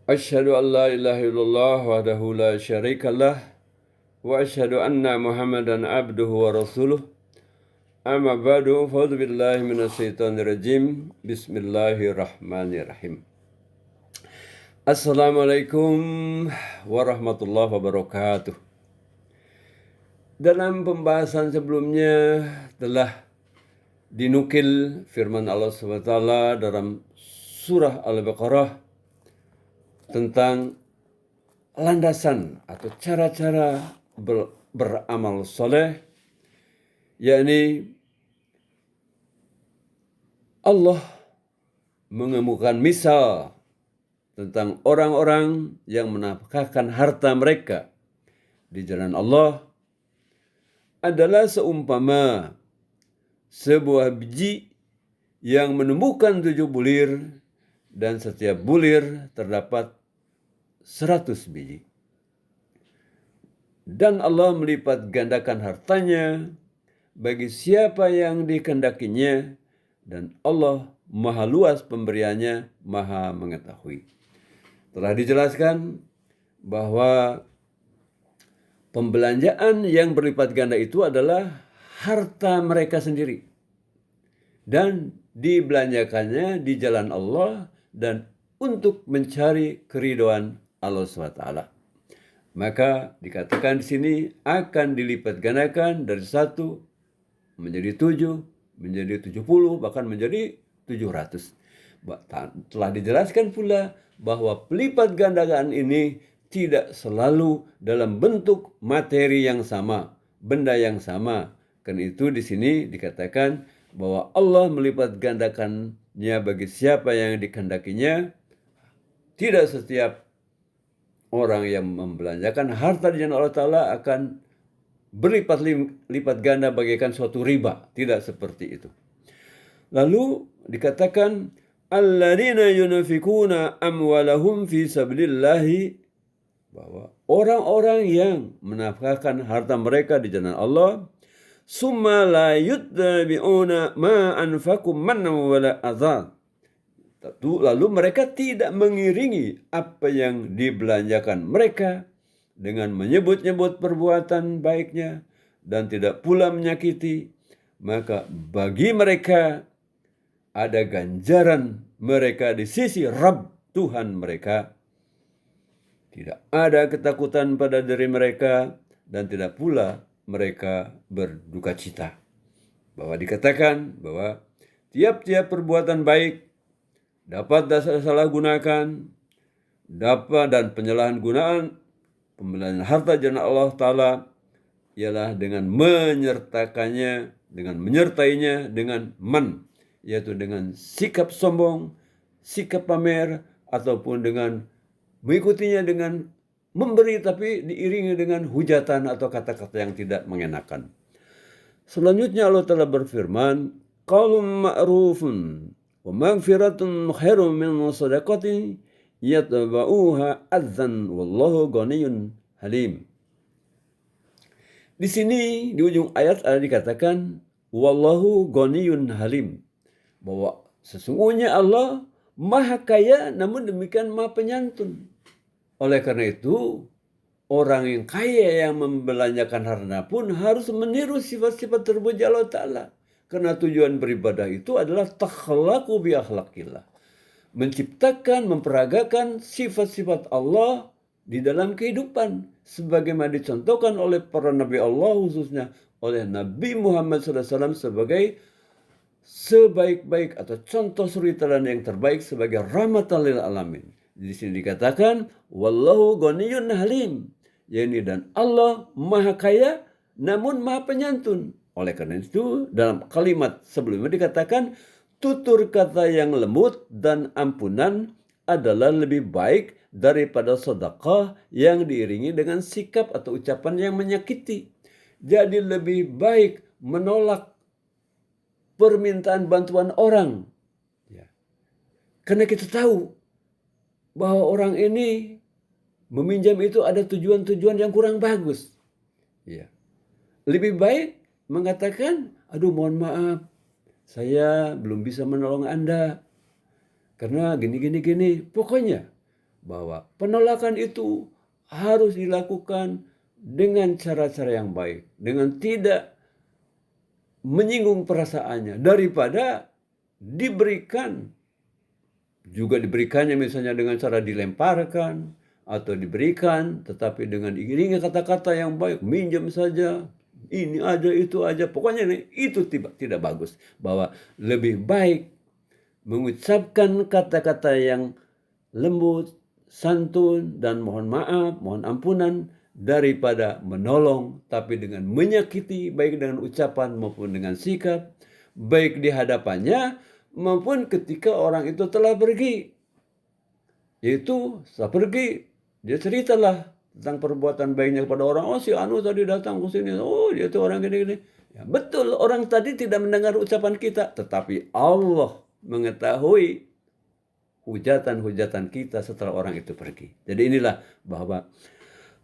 Asyhadu an la ilaha illallah wahdahu la syarikalah wa asyhadu anna Muhammadan abduhu wa rasuluh. Amma ba'du, fa'udzu billahi minasyaitonir rajim. Bismillahirrahmanirrahim. Assalamualaikum warahmatullahi wabarakatuh. Dalam pembahasan sebelumnya telah dinukil firman Allah SWT dalam surah Al-Baqarah tentang landasan atau cara-cara beramal soleh, yakni Allah mengemukakan misal tentang orang-orang yang menafkahkan harta mereka di jalan Allah adalah seumpama sebuah biji yang menumbuhkan 7 bulir, dan setiap bulir terdapat 100 biji. Dan Allah melipat gandakan hartanya bagi siapa yang dikehendakinya, dan Allah maha luas pemberiannya, maha mengetahui. Telah dijelaskan bahwa pembelanjaan yang berlipat ganda itu adalah harta mereka sendiri, dan dibelanjakannya di jalan Allah dan untuk mencari keridhaan Allah SWT. Maka dikatakan di sini akan dilipat gandakan dari 1 menjadi 7, menjadi 70, bahkan menjadi 700. Telah dijelaskan pula bahwa pelipat gandaan ini tidak selalu dalam bentuk materi yang sama, benda yang sama. Karena itu di sini dikatakan bahwa Allah melipat gandakannya bagi siapa yang dikehendakinya. Tidak setiap orang yang membelanjakan harta di jalan Allah Ta'ala akan berlipat ganda bagaikan suatu riba. Tidak seperti itu. Lalu dikatakan alladzina yunfikuna amwalahum fi sabilillahi, bahwa orang-orang yang menafkahkan harta mereka di jalan Allah, summa la yuttabi'una ma anfaqu manna wala adha, lalu mereka tidak mengiringi apa yang dibelanjakan mereka dengan menyebut-nyebut perbuatan baiknya dan tidak pula menyakiti, maka bagi mereka ada ganjaran mereka di sisi Rabb Tuhan mereka. Tidak ada ketakutan pada diri mereka dan tidak pula mereka berduka cita. Bahwa dikatakan bahwa tiap-tiap perbuatan baik dapat disalahgunakan, dapat dan penyalahan gunaan pembelian harta jalan Allah Ta'ala ialah dengan menyertainya dengan man, yaitu dengan sikap sombong, sikap pamer, ataupun dengan mengikutinya dengan memberi tapi diiringi dengan hujatan atau kata-kata yang tidak mengenakan. Selanjutnya Allah telah berfirman, qaulun ma'rufun wa maghfiratun khairun min shadaqatin yatba'uha adzan wallahu ghaniyyun halim. Di sini di ujung ayat ada dikatakan wallahu ghaniyyun halim, bahwa sesungguhnya Allah maha kaya namun demikian maha penyantun. Oleh karena itu orang yang kaya yang membelanjakan harta pun harus meniru sifat-sifat terpuji Allah Ta'ala. Karena tujuan beribadah itu adalah takhlaqu bi akhlaqillah, menciptakan, memperagakan sifat-sifat Allah di dalam kehidupan, sebagaimana dicontohkan oleh para Nabi Allah, khususnya oleh Nabi Muhammad SAW sebagai sebaik-baik atau contoh suri teladan yang terbaik sebagai rahmatan lil alamin. Di sini dikatakan wallahu ghaniyyun halim, yakni dan Allah maha kaya namun maha penyantun. Oleh karena itu dalam kalimat sebelumnya dikatakan tutur kata yang lembut dan ampunan adalah lebih baik daripada sedekah yang diiringi dengan sikap atau ucapan yang menyakiti. Jadi lebih baik menolak permintaan bantuan orang, ya. Karena kita tahu bahwa orang ini meminjam itu ada tujuan-tujuan yang kurang bagus, ya. Lebih baik mengatakan, aduh mohon maaf, saya belum bisa menolong Anda karena gini. Pokoknya bahwa penolakan itu harus dilakukan dengan cara-cara yang baik, dengan tidak menyinggung perasaannya, daripada diberikannya misalnya dengan cara dilemparkan atau diberikan tetapi dengan diiringi kata-kata yang baik, minjem saja, ini aja itu aja, pokoknya itu tidak bagus. Bahwa lebih baik mengucapkan kata-kata yang lembut, santun, dan mohon maaf, mohon ampunan, daripada menolong tapi dengan menyakiti, baik dengan ucapan maupun dengan sikap, baik di hadapannya maupun ketika orang itu telah pergi. Yaitu setelah pergi, dia ceritalah tentang perbuatan baiknya kepada orang. Oh, si Anu tadi datang ke sini, oh dia itu orang gini-gini. Ya, betul, orang tadi tidak mendengar ucapan kita, tetapi Allah mengetahui hujatan-hujatan kita setelah orang itu pergi. Jadi inilah bahwa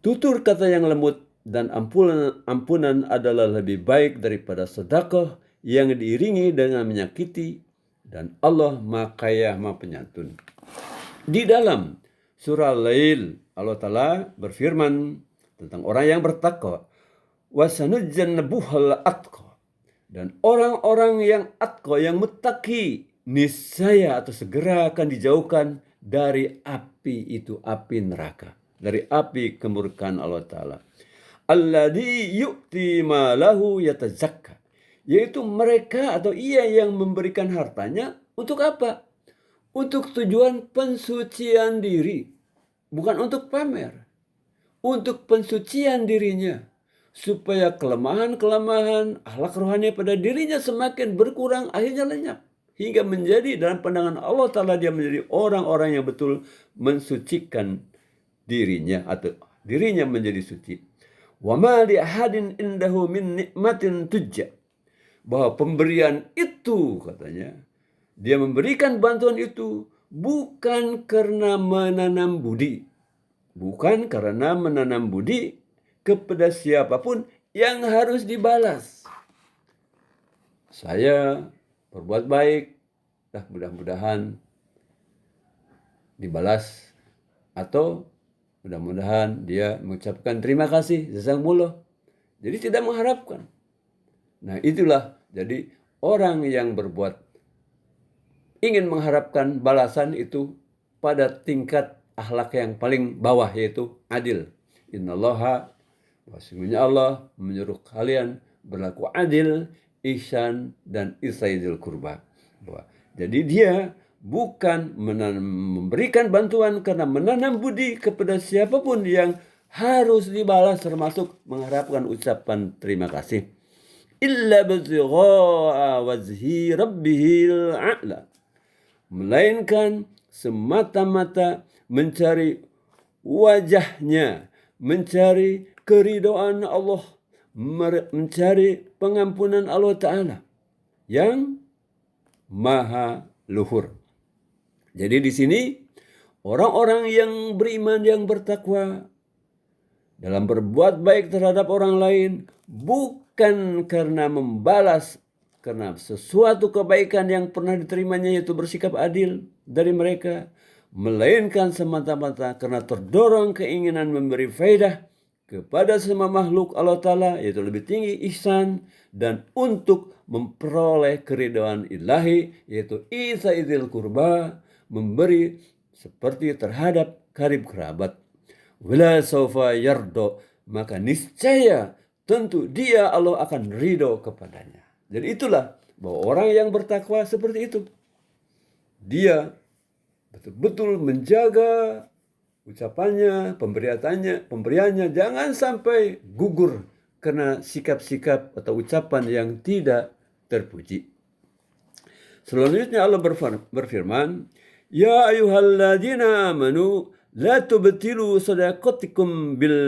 tutur kata yang lembut dan ampunan adalah lebih baik daripada sedekah yang diiringi dengan menyakiti, dan Allah Maha Kaya, Maha Penyantun. Di dalam surah Lail, Allah Ta'ala berfirman tentang orang yang bertakwa, wasanujjannabuhal atqa, dan orang-orang yang atqa, yang muttaqi, niscaya atau segera akan dijauhkan dari api itu, api neraka, dari api kemurkaan Allah Ta'ala. Alladzi yu'ti malahu yatazakka, yaitu mereka atau ia yang memberikan hartanya untuk apa? Untuk tujuan pensucian diri, bukan untuk pamer, untuk pensucian dirinya, supaya kelemahan-kelemahan akhlak rohani pada dirinya semakin berkurang, akhirnya lenyap, hingga menjadi dalam pandangan Allah Ta'ala dia menjadi orang-orang yang betul mensucikan dirinya atau dirinya menjadi suci. Wa ma li ahadin indahu min nikmatin tujja, bahwa pemberian itu, katanya, dia memberikan bantuan itu bukan karena menanam budi, bukan karena menanam budi kepada siapapun yang harus dibalas. Saya berbuat baik, mudah-mudahan dibalas, atau mudah-mudahan dia mengucapkan terima kasih, jazakumullah. Jadi tidak mengharapkan. Nah, itulah jadi orang yang ingin mengharapkan balasan itu pada tingkat akhlak yang paling bawah, yaitu adil. Innallaha, sesungguhnya Allah menyuruh kalian berlaku adil, ihsan, dan isaidil kurba. Jadi dia bukan memberikan bantuan karena menanam budi kepada siapapun yang harus dibalas, termasuk mengharapkan ucapan terima kasih. Illa bizigha'a wajhi rabbihil a'la, melainkan semata-mata mencari wajahnya, mencari keridhaan Allah, mencari pengampunan Allah Ta'ala yang maha luhur. Jadi di sini orang-orang yang beriman, yang bertakwa, dalam berbuat baik terhadap orang lain bukan karena membalas karena sesuatu kebaikan yang pernah diterimanya, yaitu bersikap adil dari mereka, melainkan semata-mata karena terdorong keinginan memberi faedah kepada semua makhluk Allah Ta'ala, yaitu lebih tinggi ihsan, dan untuk memperoleh keridhaan ilahi, yaitu isaidil kurba, memberi seperti terhadap karib kerabat. Wala saufa yardo, maka niscaya tentu dia Allah akan ridho kepadanya. Jadi itulah bahwa orang yang bertakwa seperti itu, dia betul-betul menjaga ucapannya, pemberiannya jangan sampai gugur karena sikap-sikap atau ucapan yang tidak terpuji. Selanjutnya Allah berfirman, ya ayyuhalladzina amanu la tubtilu sadaqatikum bil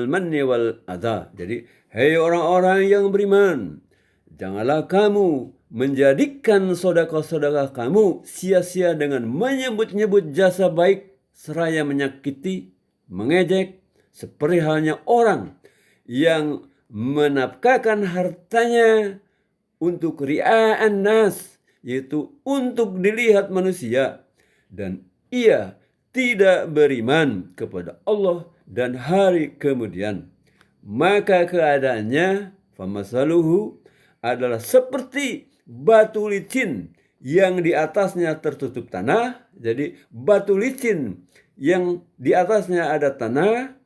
manni wal adha. Jadi, hei orang-orang yang beriman, janganlah kamu menjadikan sedekah-sedekah kamu sia-sia dengan menyebut-nyebut jasa baik seraya menyakiti, mengejek, seperti halnya orang yang menafkahkan hartanya untuk ria'an nas, yaitu untuk dilihat manusia, dan ia tidak beriman kepada Allah dan hari kemudian, maka keadaannya famasaluhu adalah seperti batu licin yang di atasnya tertutup tanah. Jadi batu licin yang di atasnya ada tanah,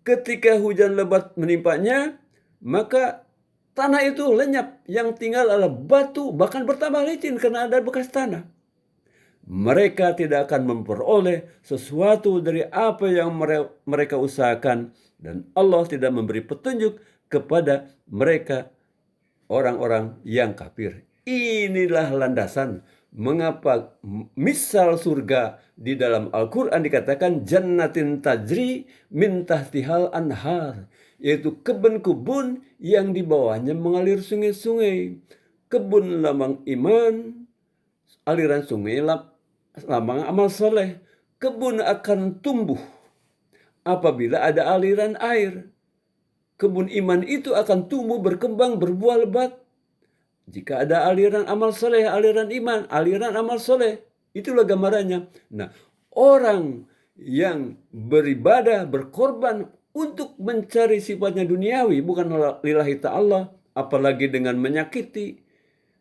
ketika hujan lebat menimpanya, maka tanah itu lenyap, yang tinggal adalah batu, bahkan bertambah licin karena ada bekas tanah. Mereka tidak akan memperoleh sesuatu dari apa yang mereka usahakan, dan Allah tidak memberi petunjuk kepada mereka, orang-orang yang kafir. Inilah landasan mengapa misal surga di dalam Al-Quran dikatakan jannatin tajri min tahtihal anhar, yaitu kebun-kebun yang di bawahnya mengalir sungai-sungai. Kebun lambang iman, aliran sungai lambang amal soleh. Kebun akan tumbuh apabila ada aliran air. Kebun iman itu akan tumbuh, berkembang, berbuah lebat jika ada aliran amal soleh, aliran iman, aliran amal soleh. Itulah gambarannya. Nah, orang yang beribadah, berkorban untuk mencari sifatnya duniawi, bukan lillahi ta'ala, apalagi dengan menyakiti,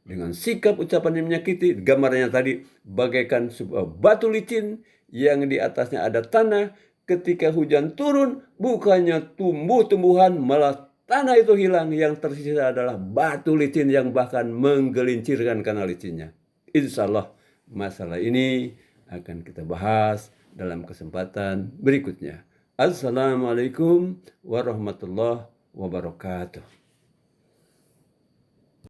dengan sikap ucapan yang menyakiti, gambarnya tadi bagaikan sebuah batu licin yang di atasnya ada tanah. Ketika hujan turun, bukannya tumbuh-tumbuhan, malah tanah itu hilang. Yang tersisa adalah batu licin yang bahkan menggelincirkan karena licinnya. Insya Allah masalah ini akan kita bahas dalam kesempatan berikutnya. Assalamualaikum warahmatullahi wabarakatuh.